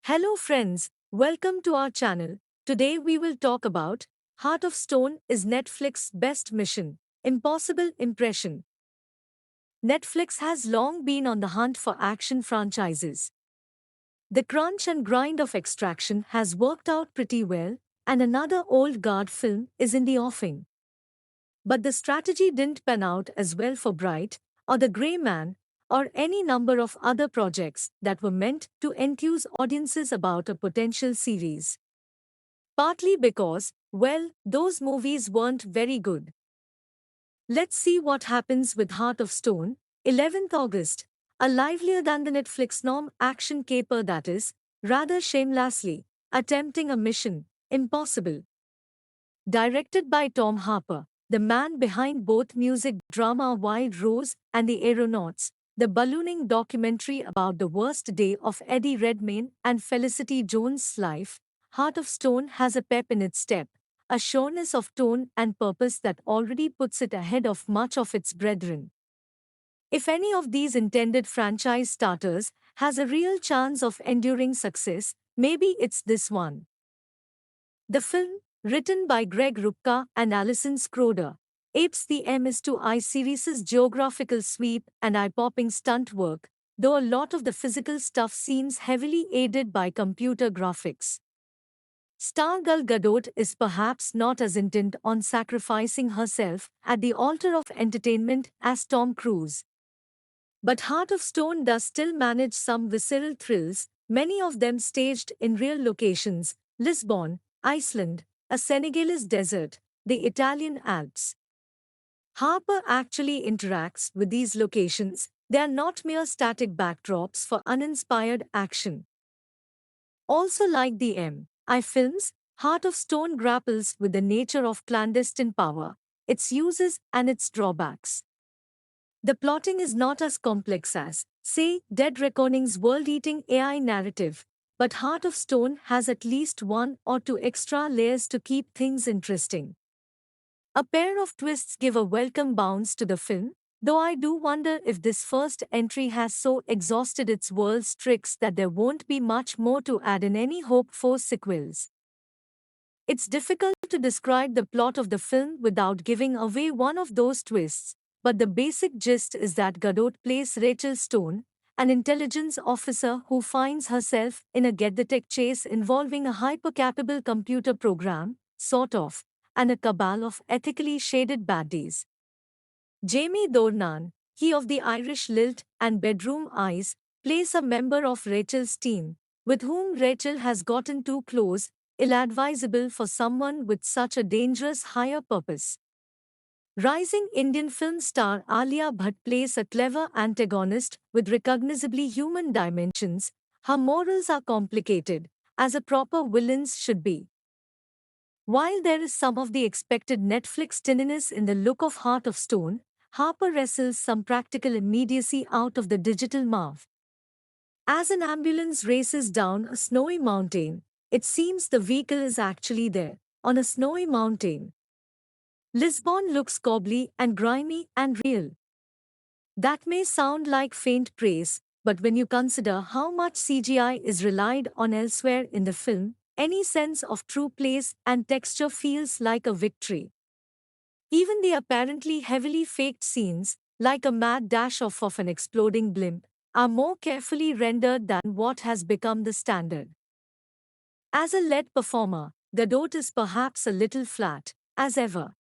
Hello friends, welcome to our channel. Today we will talk about Heart of Stone is Netflix's best mission, impossible impression. Netflix has long been on the hunt for action franchises. The crunch and grind of Extraction has worked out pretty well, and another old guard film is in the offing. But the strategy didn't pan out as well for Bright, or The Grey Man, or any number of other projects that were meant to enthuse audiences about a potential series. Partly because, well, those movies weren't very good. Let's see what happens with Heart of Stone, 11th August, a livelier than the Netflix norm action caper that is, rather shamelessly, attempting a mission, impossible. Directed by Tom Harper, the man behind both music drama Wild Rose and The Aeronauts, the ballooning documentary about the worst day of Eddie Redmayne and Felicity Jones' life, Heart of Stone has a pep in its step, a sureness of tone and purpose that already puts it ahead of much of its brethren. If any of these intended franchise starters has a real chance of enduring success, maybe it's this one. The film, written by Greg Rucka and Alison Schroeder, apes the MS2I series' geographical sweep and eye-popping stunt work, though a lot of the physical stuff seems heavily aided by computer graphics. Star Gal Gadot is perhaps not as intent on sacrificing herself at the altar of entertainment as Tom Cruise. But Heart of Stone does still manage some visceral thrills, many of them staged in real locations: Lisbon, Iceland, a Senegalese desert, the Italian Alps. Harper actually interacts with these locations, they are not mere static backdrops for uninspired action. Also, like the I films, Heart of Stone grapples with the nature of clandestine power, its uses and its drawbacks. The plotting is not as complex as, say, Dead Reckoning's world-eating AI narrative, but Heart of Stone has at least one or two extra layers to keep things interesting. A pair of twists give a welcome bounce to the film, though I do wonder if this first entry has so exhausted its world's tricks that there won't be much more to add in any hope for sequels. It's difficult to describe the plot of the film without giving away one of those twists, but the basic gist is that Gadot plays Rachel Stone, an intelligence officer who finds herself in a get-the-tech chase involving a hyper-capable computer program, sort of, and a cabal of ethically shaded baddies. Jamie Dornan, he of the Irish lilt and bedroom eyes, plays a member of Rachel's team, with whom Rachel has gotten too close, ill-advisable for someone with such a dangerous higher purpose. Rising Indian film star Alia Bhatt plays a clever antagonist with recognizably human dimensions. Her morals are complicated, as a proper villain's should be. While there is some of the expected Netflix tinniness in the look of Heart of Stone, Harper wrestles some practical immediacy out of the digital marv. As an ambulance races down a snowy mountain, it seems the vehicle is actually there, on a snowy mountain. Lisbon looks cobbly and grimy and real. That may sound like faint praise, but when you consider how much CGI is relied on elsewhere in the film, any sense of true place and texture feels like a victory. Even the apparently heavily faked scenes, like a mad dash-off of an exploding blimp, are more carefully rendered than what has become the standard. As a lead performer, Gadot is perhaps a little flat, as ever.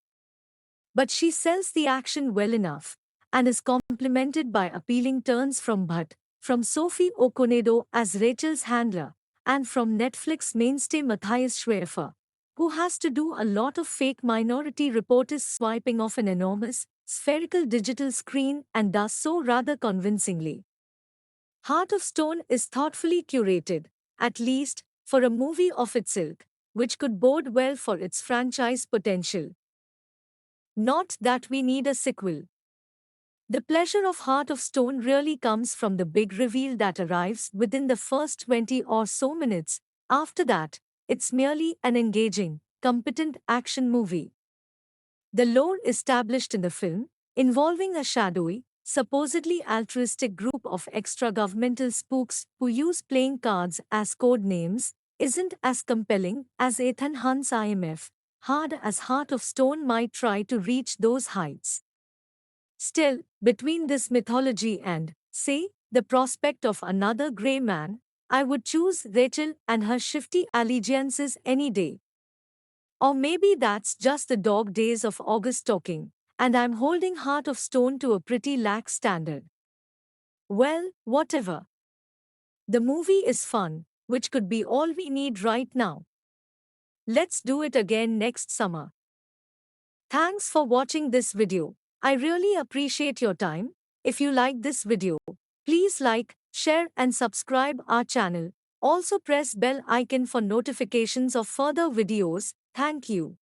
But she sells the action well enough, and is complemented by appealing turns from Bhatt, from Sophie Okonedo as Rachel's handler, and from Netflix mainstay Matthias Schweifer, who has to do a lot of fake Minority Reporters swiping off an enormous, spherical digital screen and does so rather convincingly. Heart of Stone is thoughtfully curated, at least, for a movie of its ilk, which could bode well for its franchise potential. Not that we need a sequel. The pleasure of Heart of Stone really comes from the big reveal that arrives within the first 20 or so minutes. After that, it's merely an engaging, competent action movie. The lore established in the film, involving a shadowy, supposedly altruistic group of extra-governmental spooks who use playing cards as code names, isn't as compelling as Ethan Hunt's IMF, hard as Heart of Stone might try to reach those heights. Still, between this mythology and, say, the prospect of another grey man, I would choose Rachel and her shifty allegiances any day. Or maybe that's just the dog days of August talking, and I'm holding Heart of Stone to a pretty lax standard. Well, whatever. The movie is fun, which could be all we need right now. Let's do it again next summer. Thanks for watching this video. I really appreciate your time. If you like this video, please like, share and subscribe our channel. Also press bell icon for notifications of further videos. Thank you.